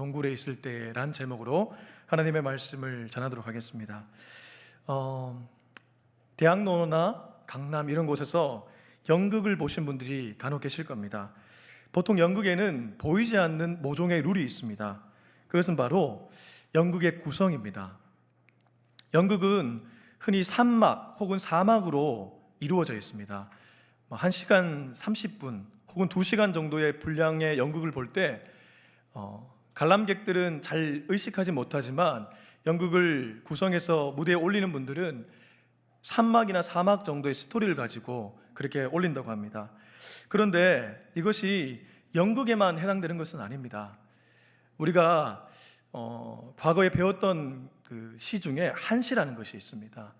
동굴에 있을 때란 제목으로 하나님의 말씀을 전하도록 하겠습니다. 대학로나 강남 이런 곳에서 연극을 보신 분들이 간혹 계실 겁니다. 보통 연극에는 보이지 않는 모종의 룰이 있습니다. 그것은 바로 연극의 구성입니다. 연극은 흔히 3막 혹은 4막으로 이루어져 있습니다. 1시간 30분 혹은 2시간 정도의 분량의 연극을 볼 때 관람객들은 잘 의식하지 못하지만 연극을 구성해서 무대에 올리는 분들은 3막이나 4막 정도의 스토리를 가지고 그렇게 올린다고 합니다. 그런데 이것이 연극에만 해당되는 것은 아닙니다. 우리가 과거에 배웠던 그 시 중에 한시라는 것이 있습니다.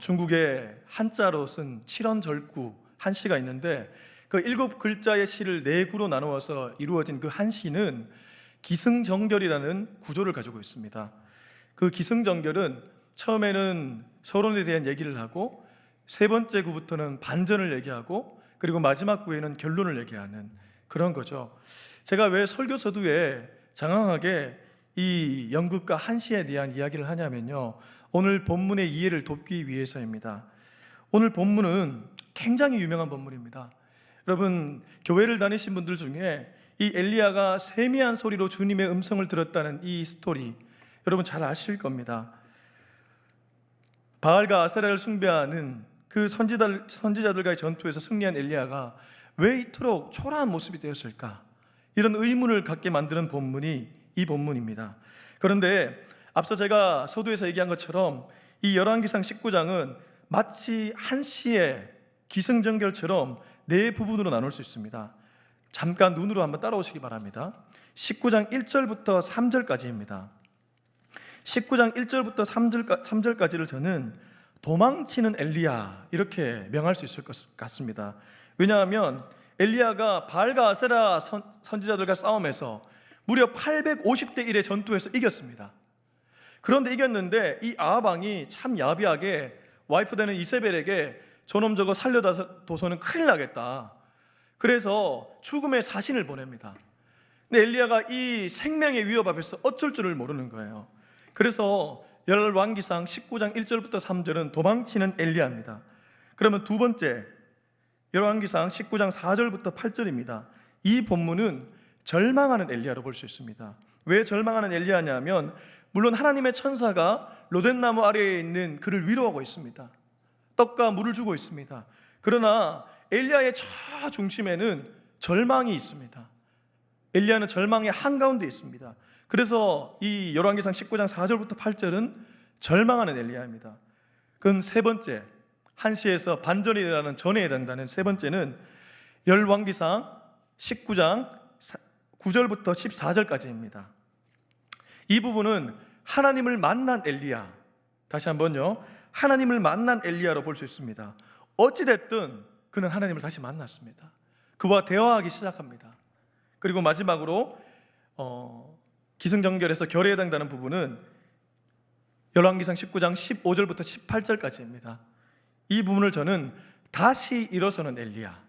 중국의 한자로 쓴 칠언절구 한시가 있는데 그 7글자의 시를 4구로 나누어서 이루어진 그 한시는 기승전결이라는 구조를 가지고 있습니다. 그 기승전결은 처음에는 서론에 대한 얘기를 하고 세 번째 구부터는 반전을 얘기하고 그리고 마지막 구에는 결론을 얘기하는 그런 거죠. 제가 왜 설교 서두에 장황하게 이 연극과 한시에 대한 이야기를 하냐면요, 오늘 본문의 이해를 돕기 위해서입니다. 오늘 본문은 굉장히 유명한 본문입니다. 여러분, 교회를 다니신 분들 중에 이 엘리야가 세미한 소리로 주님의 음성을 들었다는 이 스토리 여러분 잘 아실 겁니다. 바알과 아세라를 숭배하는 그 선지자들과의 전투에서 승리한 엘리야가 왜 이토록 초라한 모습이 되었을까? 이런 의문을 갖게 만드는 본문이 이 본문입니다. 그런데 앞서 제가 서두에서 얘기한 것처럼 이 열왕기상 19장은 마치 한시의 기승전결처럼 4부분으로 나눌 수 있습니다. 잠깐 눈으로 한번 따라오시기 바랍니다. 19장 1절부터 3절까지입니다. 19장 1절부터 3절까지를 저는 도망치는 엘리야 이렇게 명할 수 있을 것 같습니다. 왜냐하면 엘리야가 바알과 아세라 선지자들과 싸움에서 무려 850대 1의 전투에서 이겼습니다. 그런데 이겼는데 이 아합 왕이 참 야비하게 와이프 되는 이세벨에게 저놈 저거 살려둬서는 큰일 나겠다. 그래서 죽음의 사신을 보냅니다. 근데 엘리야가 이 생명의 위협 앞에서 어쩔 줄을 모르는 거예요. 그래서 열왕기상 19장 1절부터 3절은 도망치는 엘리야입니다. 그러면 두 번째 열왕기상 19장 4절부터 8절입니다. 이 본문은 절망하는 엘리야로 볼 수 있습니다. 왜 절망하는 엘리야냐면 물론 하나님의 천사가 로덴나무 아래에 있는 그를 위로하고 있습니다. 떡과 물을 주고 있습니다. 그러나 엘리야의 저 중심에는 절망이 있습니다. 엘리야는 절망의 한가운데 있습니다. 그래서 이 열왕기상 19장 4절부터 8절은 절망하는 엘리야입니다. 그건 세 번째, 한시에서 반전이 일어나는 전에 해당되는 세 번째는 열왕기상 19장 9절부터 14절까지입니다. 이 부분은 하나님을 만난 엘리야, 다시 한번요, 하나님을 만난 엘리야로 볼 수 있습니다. 어찌됐든 그는 하나님을 다시 만났습니다. 그와 대화하기 시작합니다. 그리고 마지막으로 기승전결에서 결에 해당되는 부분은 열왕기상 19장 15절부터 18절까지입니다. 이 부분을 저는 다시 일어서는 엘리야,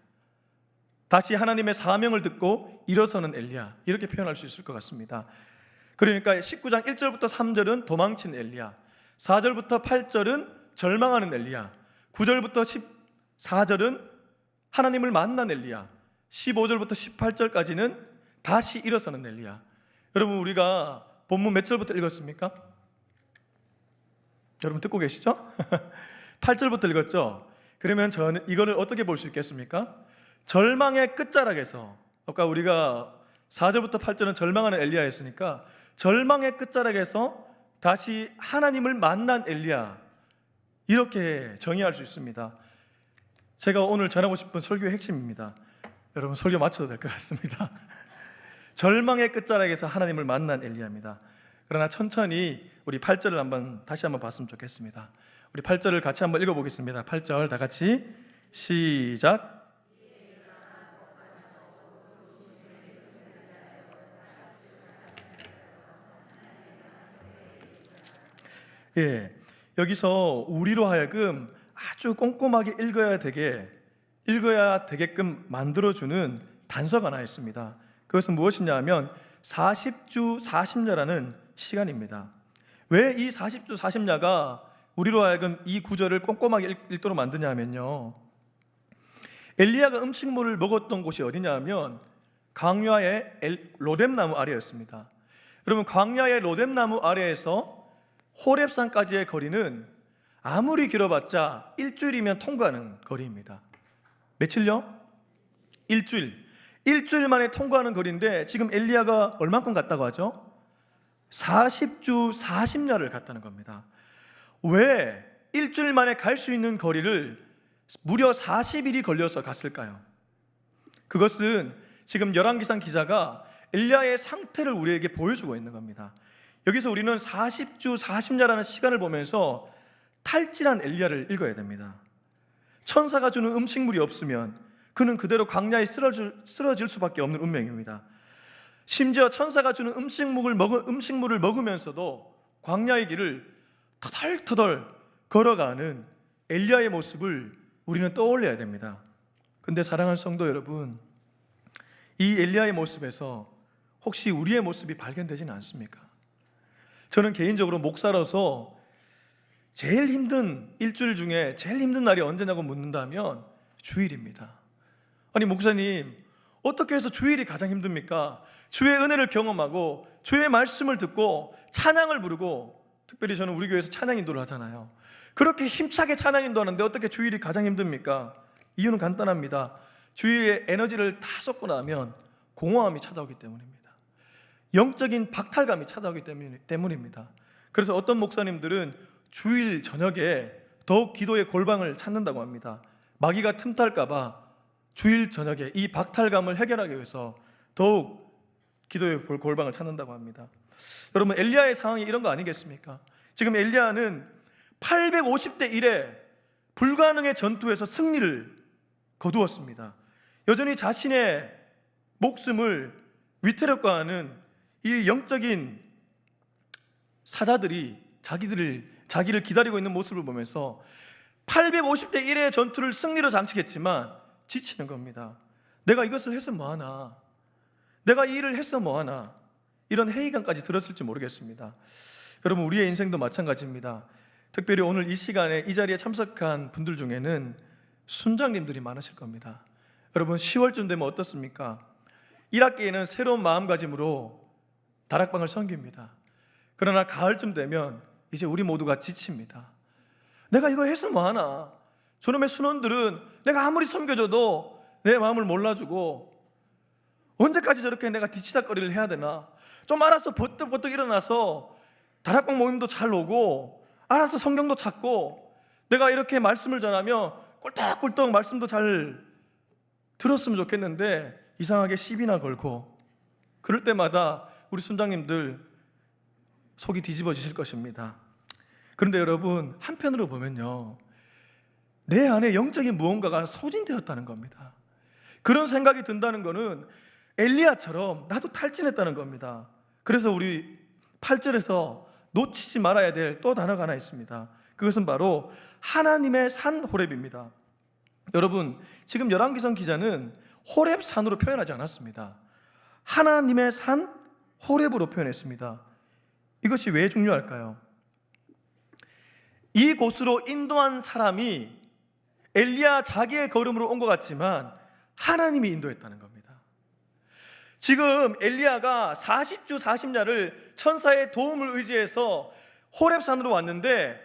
다시 하나님의 사명을 듣고 일어서는 엘리야 이렇게 표현할 수 있을 것 같습니다. 그러니까 19장 1절부터 3절은 도망친 엘리야, 4절부터 8절은 절망하는 엘리야, 9절부터 14절은 하나님을 만난 엘리야, 15절부터 18절까지는 다시 일어서는 엘리야. 여러분, 우리가 본문 몇 절부터 읽었습니까? 여러분 듣고 계시죠? 8절부터 읽었죠? 그러면 저는 이거를 어떻게 볼 수 있겠습니까? 절망의 끝자락에서, 아까 우리가 4절부터 8절은 절망하는 엘리야였으니까 절망의 끝자락에서 다시 하나님을 만난 엘리야 이렇게 정의할 수 있습니다. 제가 오늘 전하고 싶은 설교의 핵심입니다. 여러분 설교 마쳐도 될 것 같습니다. 절망의 끝자락에서 하나님을 만난 엘리야입니다. 그러나 천천히 우리 8절을 다시 한번 봤으면 좋겠습니다. 우리 8절을 같이 한번 읽어보겠습니다. 8절 다 같이 시작. 예, 여기서 우리로 하여금 아주 꼼꼼하게 읽어야 되게끔 만들어주는 단서가 하나 있습니다. 그것은 무엇이냐 하면 40주 40야라는 시간입니다. 왜 이 40주 40야가 우리로 하여금 이 구절을 꼼꼼하게 읽도록 만드냐면요, 엘리야가 음식물을 먹었던 곳이 어디냐 하면 광야의 로뎀나무 아래였습니다. 여러분, 광야의 로뎀나무 아래에서 호렙산까지의 거리는 아무리 길어봤자 일주일이면 통과하는 거리입니다. 며칠요? 일주일 만에 통과하는 거리인데 지금 엘리야가 얼만큼 갔다고 하죠? 40주 40야를 갔다는 겁니다. 왜 일주일 만에 갈 수 있는 거리를 무려 40일이 걸려서 갔을까요? 그것은 지금 열왕기상 기자가 엘리야의 상태를 우리에게 보여주고 있는 겁니다. 여기서 우리는 40주 40야라는 시간을 보면서 탈진한 엘리야를 읽어야 됩니다. 천사가 주는 음식물이 없으면 그는 그대로 광야에 쓰러질 수밖에 없는 운명입니다. 심지어 천사가 주는 음식물을 먹으면서도 광야의 길을 터덜터덜 걸어가는 엘리야의 모습을 우리는 떠올려야 됩니다. 근데 사랑하는 성도 여러분, 이 엘리야의 모습에서 혹시 우리의 모습이 발견되지는 않습니까? 저는 개인적으로 목사로서 제일 힘든 일주일 중에 제일 힘든 날이 언제냐고 묻는다면 주일입니다. 아니 목사님, 어떻게 해서 주일이 가장 힘듭니까? 주의 은혜를 경험하고 주의 말씀을 듣고 찬양을 부르고, 특별히 저는 우리 교회에서 찬양 인도를 하잖아요. 그렇게 힘차게 찬양 인도하는데 어떻게 주일이 가장 힘듭니까? 이유는 간단합니다. 주일에 에너지를 다 쏟고 나면 공허함이 찾아오기 때문입니다. 영적인 박탈감이 찾아오기 때문입니다. 그래서 어떤 목사님들은 주일 저녁에 더욱 기도의 골방을 찾는다고 합니다. 마귀가 틈탈까 봐 주일 저녁에 이 박탈감을 해결하기 위해서 더욱 기도의 골방을 찾는다고 합니다. 여러분, 엘리야의 상황이 이런 거 아니겠습니까? 지금 엘리야는 850대 1의 불가능의 전투에서 승리를 거두었습니다. 여전히 자신의 목숨을 위태롭거하는 이 영적인 사자들이 자기를 기다리고 있는 모습을 보면서 850대 1의 전투를 승리로 장식했지만 지치는 겁니다. 내가 이것을 해서 뭐하나, 내가 이 일을 해서 뭐하나, 이런 회의감까지 들었을지 모르겠습니다. 여러분, 우리의 인생도 마찬가지입니다. 특별히 오늘 이 시간에 이 자리에 참석한 분들 중에는 순장님들이 많으실 겁니다. 여러분, 10월쯤 되면 어떻습니까? 1학기에는 새로운 마음가짐으로 다락방을 섬깁니다. 그러나 가을쯤 되면 이제 우리 모두가 지칩니다. 내가 이거 해서 뭐하나, 저놈의 순원들은 내가 아무리 섬겨줘도 내 마음을 몰라주고 언제까지 저렇게 내가 뒤치다거리를 해야 되나, 좀 알아서 버떡버떡 일어나서 다락방 모임도 잘 오고 알아서 성경도 찾고 내가 이렇게 말씀을 전하며 꿀떡꿀떡 말씀도 잘 들었으면 좋겠는데 이상하게 시비나 걸고, 그럴 때마다 우리 순장님들 속이 뒤집어지실 것입니다. 그런데 여러분, 한편으로 보면요, 내 안에 영적인 무언가가 소진되었다는 겁니다. 그런 생각이 든다는 것은 엘리야처럼 나도 탈진했다는 겁니다. 그래서 우리 8절에서 놓치지 말아야 될 또 단어가 하나 있습니다. 그것은 바로 하나님의 산 호렙입니다. 여러분, 지금 열왕기상 기자는 호렙산으로 표현하지 않았습니다. 하나님의 산 호렙으로 표현했습니다. 이것이 왜 중요할까요? 이 곳으로 인도한 사람이 엘리야 자기의 걸음으로 온 것 같지만 하나님이 인도했다는 겁니다. 지금 엘리야가 40주 40야를 천사의 도움을 의지해서 호렙산으로 왔는데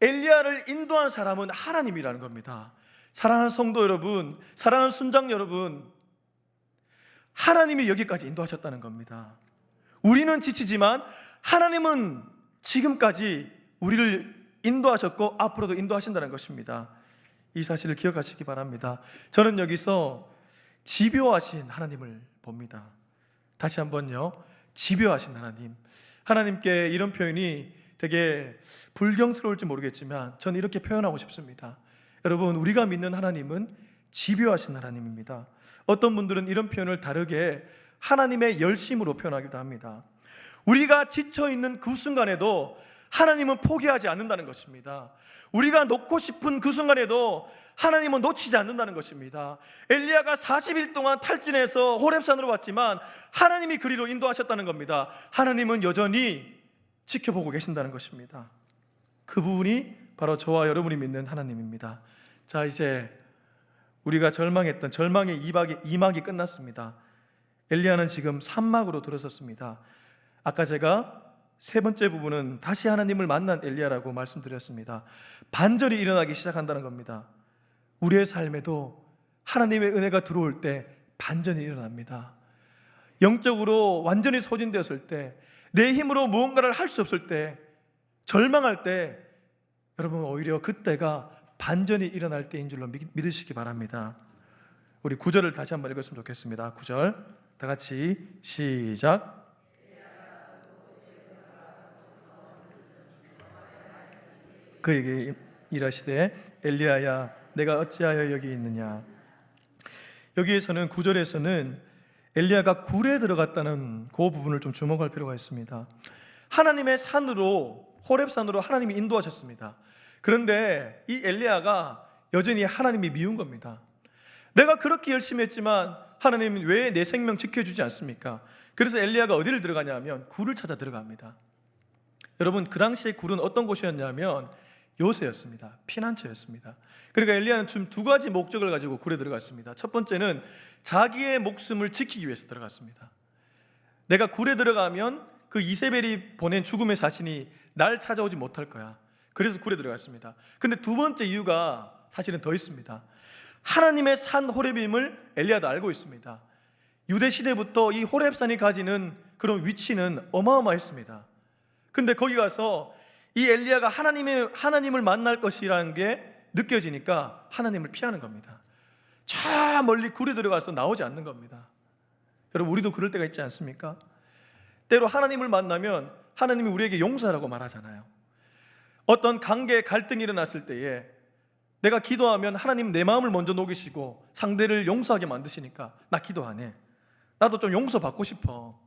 엘리야를 인도한 사람은 하나님이라는 겁니다. 사랑하는 성도 여러분, 사랑하는 순장 여러분, 하나님이 여기까지 인도하셨다는 겁니다. 우리는 지치지만 하나님은 지금까지 우리를 인도하셨고 앞으로도 인도하신다는 것입니다. 이 사실을 기억하시기 바랍니다. 저는 여기서 집요하신 하나님을 봅니다. 다시 한번요, 집요하신 하나님. 하나님께 이런 표현이 되게 불경스러울지 모르겠지만 저는 이렇게 표현하고 싶습니다. 여러분, 우리가 믿는 하나님은 집요하신 하나님입니다. 어떤 분들은 이런 표현을 다르게 하나님의 열심으로 표현하기도 합니다. 우리가 지쳐있는 그 순간에도 하나님은 포기하지 않는다는 것입니다. 우리가 놓고 싶은 그 순간에도 하나님은 놓치지 않는다는 것입니다. 엘리야가 40일 동안 탈진해서 호렙산으로 왔지만 하나님이 그리로 인도하셨다는 겁니다. 하나님은 여전히 지켜보고 계신다는 것입니다. 그 부분이 바로 저와 여러분이 믿는 하나님입니다. 자, 이제 우리가 절망했던 절망의 2막이 끝났습니다. 엘리야는 지금 3막으로 들어섰습니다. 아까 제가 세 번째 부분은 다시 하나님을 만난 엘리야라고 말씀드렸습니다. 반절이 일어나기 시작한다는 겁니다. 우리의 삶에도 하나님의 은혜가 들어올 때 반전이 일어납니다. 영적으로 완전히 소진되었을 때, 내 힘으로 무언가를 할 수 없을 때, 절망할 때, 여러분 오히려 그때가 반전이 일어날 때인 줄로 믿으시기 바랍니다. 우리 9절을 다시 한번 읽었으면 좋겠습니다. 9절 다 같이 시작. 그에게 이르시되 엘리야야 내가 어찌하여 여기 있느냐. 여기에서는 9절에서는 엘리야가 굴에 들어갔다는 그 부분을 좀 주목할 필요가 있습니다. 하나님의 산으로, 호렙산으로 하나님이 인도하셨습니다. 그런데 이 엘리야가 여전히 하나님이 미운 겁니다. 내가 그렇게 열심히 했지만 하나님은 왜 내 생명 지켜주지 않습니까? 그래서 엘리야가 어디를 들어가냐면 굴을 찾아 들어갑니다. 여러분, 그 당시에 굴은 어떤 곳이었냐면 요새였습니다. 피난처였습니다. 그러니까 엘리야는 지금 두 가지 목적을 가지고 굴에 들어갔습니다. 첫 번째는 자기의 목숨을 지키기 위해서 들어갔습니다. 내가 굴에 들어가면 그 이세벨이 보낸 죽음의 사신이 날 찾아오지 못할 거야. 그래서 굴에 들어갔습니다. 근데 두 번째 이유가 사실은 더 있습니다. 하나님의 산 호렙임을 엘리야도 알고 있습니다. 유대 시대부터 이 호렙산이 가지는 그런 위치는 어마어마했습니다. 근데 거기 가서 이 엘리야가 하나님을 만날 것이라는 게 느껴지니까 하나님을 피하는 겁니다. 저 멀리 굴에 들어가서 나오지 않는 겁니다. 여러분, 우리도 그럴 때가 있지 않습니까? 때로 하나님을 만나면 하나님이 우리에게 용서하라고 말하잖아요. 어떤 관계 갈등이 일어났을 때에 내가 기도하면 하나님 내 마음을 먼저 녹이시고 상대를 용서하게 만드시니까 나 기도 안 해. 나도 좀 용서받고 싶어.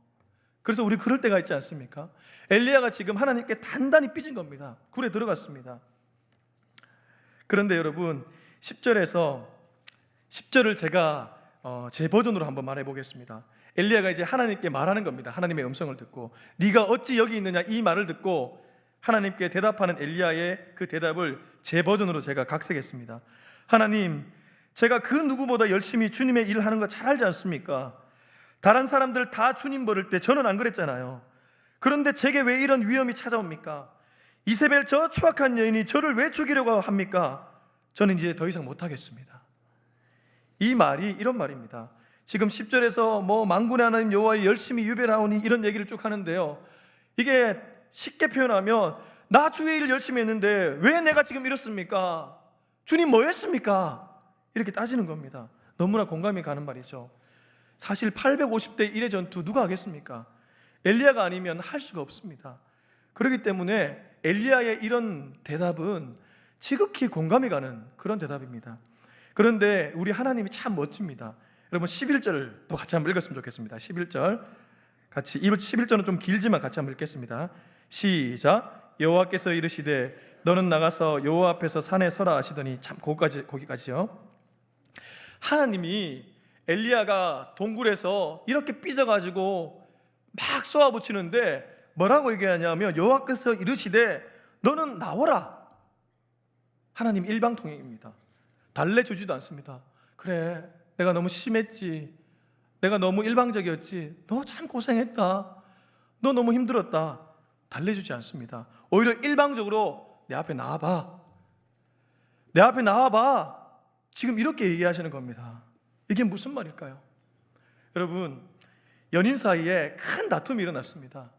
그래서 우리 그럴 때가 있지 않습니까? 엘리야가 지금 하나님께 단단히 삐진 겁니다. 굴에 들어갔습니다. 그런데 여러분, 10절을 제가 제 버전으로 한번 말해 보겠습니다. 엘리야가 이제 하나님께 말하는 겁니다. 하나님의 음성을 듣고, 네가 어찌 여기 있느냐, 이 말을 듣고 하나님께 대답하는 엘리야의 그 대답을 제 버전으로 제가 각색했습니다. 하나님, 제가 그 누구보다 열심히 주님의 일을 하는 거 잘 알지 않습니까? 다른 사람들 다 주님 버릴 때 저는 안 그랬잖아요. 그런데 제게 왜 이런 위험이 찾아옵니까? 이세벨 저 추악한 여인이 저를 왜 죽이려고 합니까? 저는 이제 더 이상 못하겠습니다. 이 말이 이런 말입니다. 지금 10절에서 만군의 하나님 여호와의 열심히 유별하오니 이런 얘기를 쭉 하는데요, 이게 쉽게 표현하면 나 주의 일을 열심히 했는데 왜 내가 지금 이렇습니까? 주님 뭐 했습니까? 이렇게 따지는 겁니다. 너무나 공감이 가는 말이죠. 사실 850대 1의 전투 누가 하겠습니까? 엘리야가 아니면 할 수가 없습니다. 그렇기 때문에 엘리야의 이런 대답은 지극히 공감이 가는 그런 대답입니다. 그런데 우리 하나님이 참 멋집니다. 여러분, 11절을 또 같이 한번 읽었으면 좋겠습니다. 11절 같이, 11절은 좀 길지만 같이 한번 읽겠습니다. 시작. 여호와께서 이르시되 너는 나가서 여호와 앞에서 산에 서라 하시더니, 참 거기까지요. 하나님이 엘리야가 동굴에서 이렇게 삐져가지고 막 쏘아붙이는데 뭐라고 얘기하냐면 여호와께서 이르시되 너는 나와라. 하나님 일방통행입니다. 달래주지도 않습니다. 그래, 내가 너무 심했지, 내가 너무 일방적이었지, 너 참 고생했다, 너 너무 힘들었다, 달래주지 않습니다. 오히려 일방적으로 내 앞에 나와봐, 내 앞에 나와봐, 지금 이렇게 얘기하시는 겁니다. 이게 무슨 말일까요? 여러분, 연인 사이에 큰 다툼이 일어났습니다.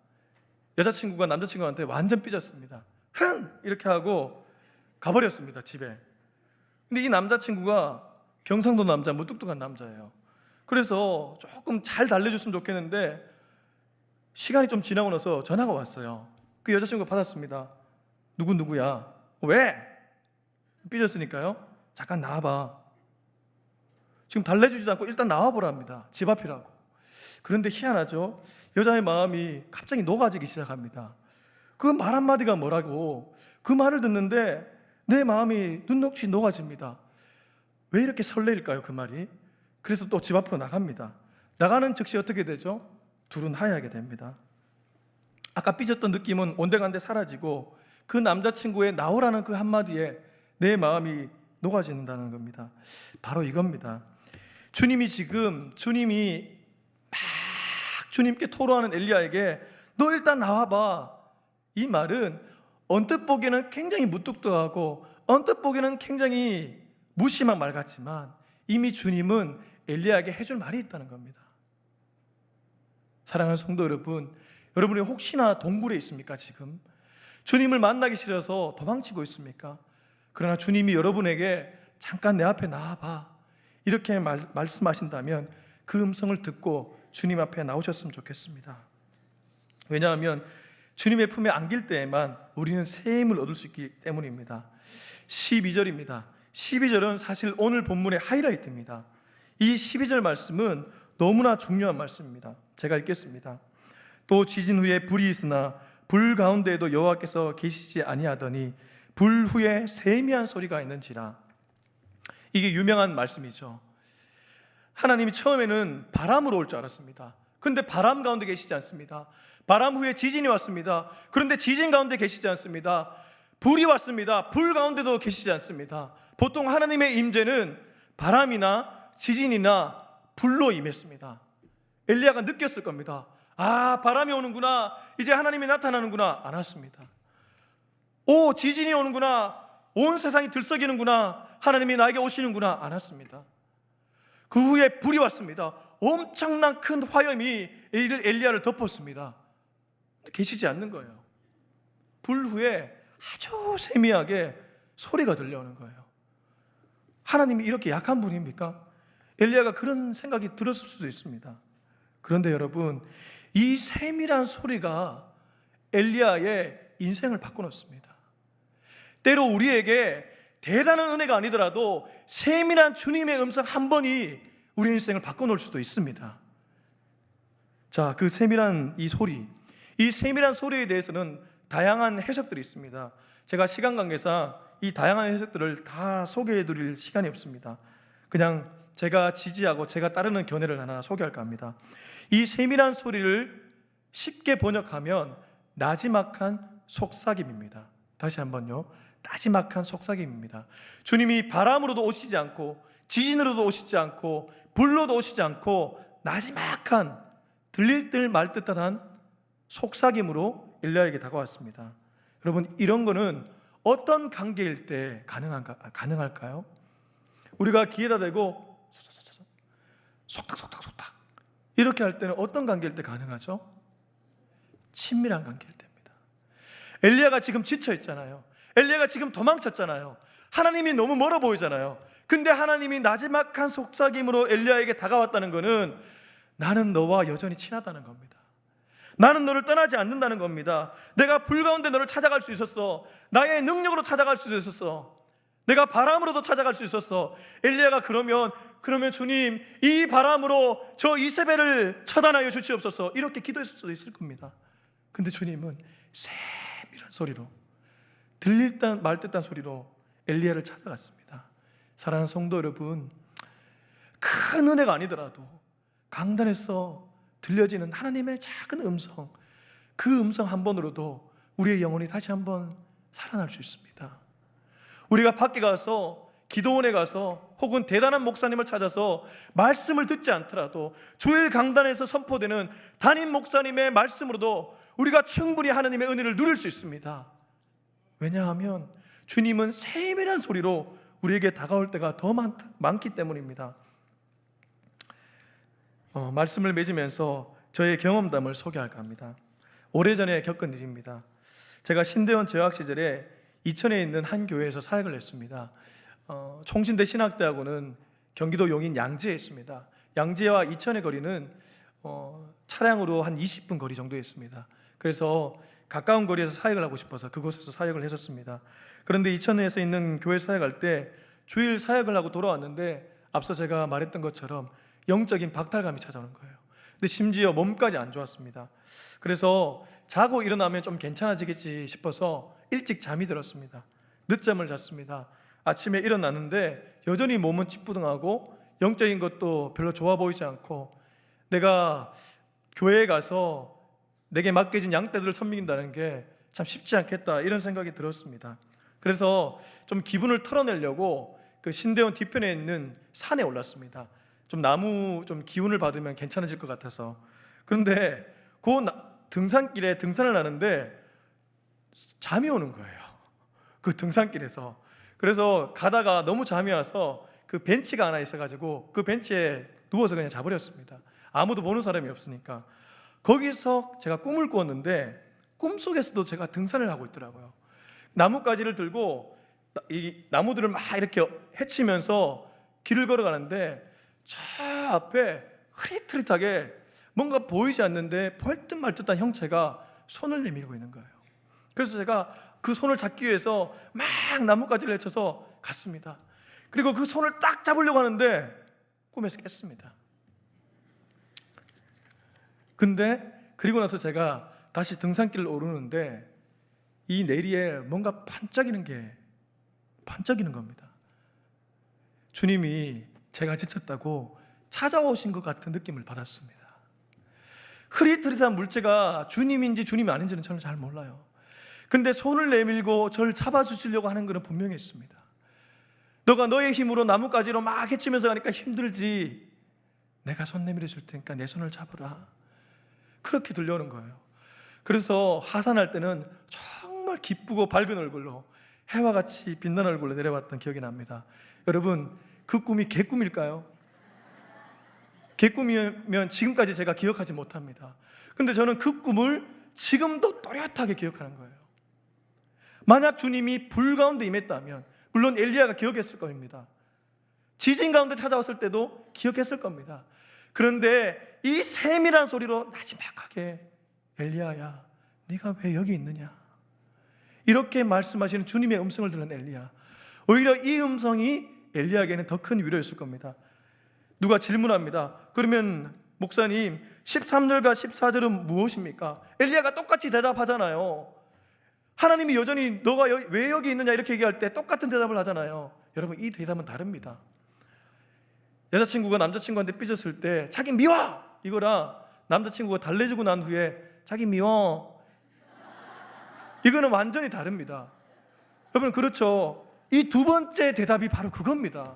여자친구가 남자친구한테 완전 삐졌습니다. 흥! 이렇게 하고 가버렸습니다, 집에. 근데 이 남자친구가 경상도 남자, 무뚝뚝한 남자예요. 그래서 조금 잘 달래줬으면 좋겠는데 시간이 좀 지나고 나서 전화가 왔어요. 그 여자친구가 받았습니다. 누구야? 왜? 삐졌으니까요. 잠깐 나와봐. 지금 달래주지도 않고 일단 나와보랍니다. 집 앞이라고. 그런데 희한하죠. 여자의 마음이 갑자기 녹아지기 시작합니다. 그 말 한마디가 뭐라고, 그 말을 듣는데 내 마음이 눈녹이 녹아집니다. 왜 이렇게 설레일까요, 그 말이? 그래서 또 집 앞으로 나갑니다. 나가는 즉시 어떻게 되죠? 둘은 하얘하게 됩니다. 아까 삐졌던 느낌은 온데간데 사라지고 그 남자친구의 나오라는 그 한마디에 내 마음이 녹아진다는 겁니다. 바로 이겁니다. 주님이 막 주님께 토로하는 엘리야에게 너 일단 나와봐. 이 말은 언뜻 보기에는 굉장히 무뚝뚝하고 언뜻 보기에는 굉장히 무심한 말 같지만 이미 주님은 엘리야에게 해줄 말이 있다는 겁니다. 사랑하는 성도 여러분, 여러분이 혹시나 동굴에 있습니까? 지금 주님을 만나기 싫어서 도망치고 있습니까? 그러나 주님이 여러분에게 잠깐 내 앞에 나와봐 이렇게 말씀하신다면 그 음성을 듣고 주님 앞에 나오셨으면 좋겠습니다. 왜냐하면 주님의 품에 안길 때에만 우리는 새 힘을 얻을 수 있기 때문입니다. 12절입니다. 12절은 사실 오늘 본문의 하이라이트입니다. 이 12절 말씀은 너무나 중요한 말씀입니다. 제가 읽겠습니다. 또 지진 후에 불이 있으나 불 가운데에도 여호와께서 계시지 아니하더니 불 후에 세미한 소리가 있는지라. 이게 유명한 말씀이죠. 하나님이 처음에는 바람으로 올 줄 알았습니다. 그런데 바람 가운데 계시지 않습니다. 바람 후에 지진이 왔습니다. 그런데 지진 가운데 계시지 않습니다. 불이 왔습니다. 불 가운데도 계시지 않습니다. 보통 하나님의 임재는 바람이나 지진이나 불로 임했습니다. 엘리야가 느꼈을 겁니다. 아, 바람이 오는구나, 이제 하나님이 나타나는구나. 안 왔습니다. 오, 지진이 오는구나, 온 세상이 들썩이는구나, 하나님이 나에게 오시는구나. 안 왔습니다. 그 후에 불이 왔습니다. 엄청난 큰 화염이 엘리야를 덮었습니다. 계시지 않는 거예요. 불 후에 아주 세미하게 소리가 들려오는 거예요. 하나님이 이렇게 약한 분입니까? 엘리야가 그런 생각이 들었을 수도 있습니다. 그런데 여러분, 이 세밀한 소리가 엘리야의 인생을 바꿔놓습니다. 때로 우리에게 대단한 은혜가 아니더라도 세밀한 주님의 음성 한 번이 우리 인생을 바꿔놓을 수도 있습니다. 자, 그 세밀한 이 세밀한 소리에 대해서는 다양한 해석들이 있습니다. 제가 시간 관계상 이 다양한 해석들을 다 소개해드릴 시간이 없습니다. 그냥 제가 지지하고 제가 따르는 견해를 하나 소개할까 합니다. 이 세밀한 소리를 쉽게 번역하면 나지막한 속삭임입니다. 다시 한번요. 나지막한 속삭임입니다. 주님이 바람으로도 오시지 않고 지진으로도 오시지 않고 불로도 오시지 않고 나지막한 들릴 듯 말 듯한 속삭임으로 엘리야에게 다가왔습니다. 여러분, 이런 거는 어떤 관계일 때 가능할까요? 우리가 귀에다 대고 속닥속닥속닥 이렇게 할 때는 어떤 관계일 때 가능하죠? 친밀한 관계일 때입니다. 엘리야가 지금 지쳐 있잖아요. 엘리야가 지금 도망쳤잖아요. 하나님이 너무 멀어 보이잖아요. 근데 하나님이 나지막한 속삭임으로 엘리야에게 다가왔다는 것은 나는 너와 여전히 친하다는 겁니다. 나는 너를 떠나지 않는다는 겁니다. 내가 불 가운데 너를 찾아갈 수 있었어. 나의 능력으로 찾아갈 수 있었어. 내가 바람으로도 찾아갈 수 있었어. 엘리야가 그러면 주님, 이 바람으로 저 이세벨을 처단하여 주시옵소서 이렇게 기도했을 수도 있을 겁니다. 근데 주님은 세밀한 소리로, 들릴 듯 말 듯한 소리로 엘리야를 찾아갔습니다. 사랑하는 성도 여러분, 큰 은혜가 아니더라도 강단에서 들려지는 하나님의 작은 음성, 그 음성 한 번으로도 우리의 영혼이 다시 한번 살아날 수 있습니다. 우리가 밖에 가서, 기도원에 가서, 혹은 대단한 목사님을 찾아서 말씀을 듣지 않더라도 주일 강단에서 선포되는 담임 목사님의 말씀으로도 우리가 충분히 하나님의 은혜를 누릴 수 있습니다. 왜냐하면 주님은 세밀한 소리로 우리에게 다가올 때가 더 많기 때문입니다. 말씀을 맺으면서 저의 경험담을 소개할까 합니다. 오래전에 겪은 일입니다. 제가 신대원 재학 시절에 이천에 있는 한 교회에서 사역을 했습니다. 총신대 신학대학원은 경기도 용인 양지에 있습니다. 양지와 이천의 거리는 차량으로 한 20분 거리 정도에 있습니다. 그래서 가까운 거리에서 사역을 하고 싶어서 그곳에서 사역을 했었습니다. 그런데 이천에서 있는 교회 사역할 때 주일 사역을 하고 돌아왔는데 앞서 제가 말했던 것처럼 영적인 박탈감이 찾아오는 거예요. 근데 심지어 몸까지 안 좋았습니다. 그래서 자고 일어나면 좀 괜찮아지겠지 싶어서 일찍 잠이 들었습니다. 늦잠을 잤습니다. 아침에 일어났는데 여전히 몸은 찌뿌둥하고 영적인 것도 별로 좋아 보이지 않고, 내가 교회에 가서 내게 맡겨진 양떼들을 섬긴다는 게 참 쉽지 않겠다, 이런 생각이 들었습니다. 그래서 좀 기분을 털어내려고 그 신대원 뒤편에 있는 산에 올랐습니다. 좀 나무 좀 기운을 받으면 괜찮아질 것 같아서. 그런데 그 등산길에 등산을 하는데 잠이 오는 거예요, 그 등산길에서. 그래서 가다가 너무 잠이 와서 그 벤치가 하나 있어가지고 그 벤치에 누워서 그냥 자버렸습니다. 아무도 보는 사람이 없으니까. 거기서 제가 꿈을 꾸었는데 꿈속에서도 제가 등산을 하고 있더라고요. 나뭇가지를 들고 이 나무들을 막 이렇게 헤치면서 길을 걸어가는데 저 앞에 흐릿흐릿하게 뭔가 보이지 않는데 벌듯 말듯한 형체가 손을 내밀고 있는 거예요. 그래서 제가 그 손을 잡기 위해서 막 나뭇가지를 헤쳐서 갔습니다. 그리고 그 손을 딱 잡으려고 하는데 꿈에서 깼습니다. 근데 그리고 나서 제가 다시 등산길을 오르는데 이 내리에 뭔가 반짝이는 겁니다. 주님이 제가 지쳤다고 찾아오신 것 같은 느낌을 받았습니다. 흐릿흐릿한 물체가 주님인지 주님이 아닌지는 저는 잘 몰라요. 근데 손을 내밀고 저를 잡아주시려고 하는 것은 분명히 있습니다. 너가 너의 힘으로 나뭇가지로 막 헤치면서 가니까 힘들지, 내가 손 내밀어 줄 테니까 내 손을 잡으라, 그렇게 들려오는 거예요. 그래서 하산할 때는 정말 기쁘고 밝은 얼굴로, 해와 같이 빛나는 얼굴로 내려왔던 기억이 납니다. 여러분, 그 꿈이 개꿈일까요? 개꿈이면 지금까지 제가 기억하지 못합니다. 근데 저는 그 꿈을 지금도 또렷하게 기억하는 거예요. 만약 주님이 불 가운데 임했다면 물론 엘리야가 기억했을 겁니다. 지진 가운데 찾아왔을 때도 기억했을 겁니다. 그런데 이 세밀한 소리로 나지막하게 엘리야야, 네가 왜 여기 있느냐, 이렇게 말씀하시는 주님의 음성을 들은 엘리야, 오히려 이 음성이 엘리야에게는 더 큰 위로였을 겁니다. 누가 질문합니다. 그러면 목사님 13절과 14절은 무엇입니까? 엘리야가 똑같이 대답하잖아요. 하나님이 여전히 너가 왜 여기 있느냐 이렇게 얘기할 때 똑같은 대답을 하잖아요. 여러분, 이 대답은 다릅니다. 여자친구가 남자친구한테 삐졌을 때 자기 미워 이거랑 남자친구가 달래주고 난 후에 자기 미워, 이거는 완전히 다릅니다. 여러분, 그렇죠? 이 두 번째 대답이 바로 그겁니다.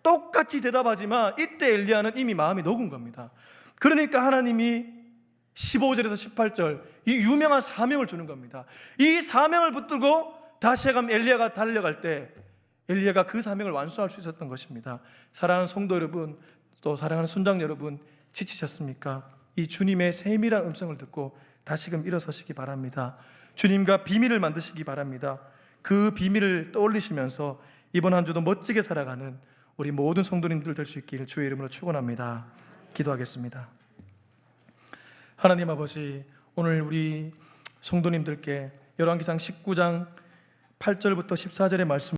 똑같이 대답하지만 이때 엘리야는 이미 마음이 녹은 겁니다. 그러니까 하나님이 15절에서 18절 이 유명한 사명을 주는 겁니다. 이 사명을 붙들고 다시금 엘리야가 달려갈 때 엘리야가 그 사명을 완수할 수 있었던 것입니다. 사랑하는 성도 여러분, 또 사랑하는 순장 여러분, 지치셨습니까? 이 주님의 세밀한 음성을 듣고 다시금 일어서시기 바랍니다. 주님과 비밀을 만드시기 바랍니다. 그 비밀을 떠올리시면서 이번 한 주도 멋지게 살아가는 우리 모든 성도님들 될 수 있기를 주의 이름으로 축원합니다. 기도하겠습니다. 하나님 아버지, 오늘 우리 성도님들께 열왕기상 19장 8절부터 14절의 말씀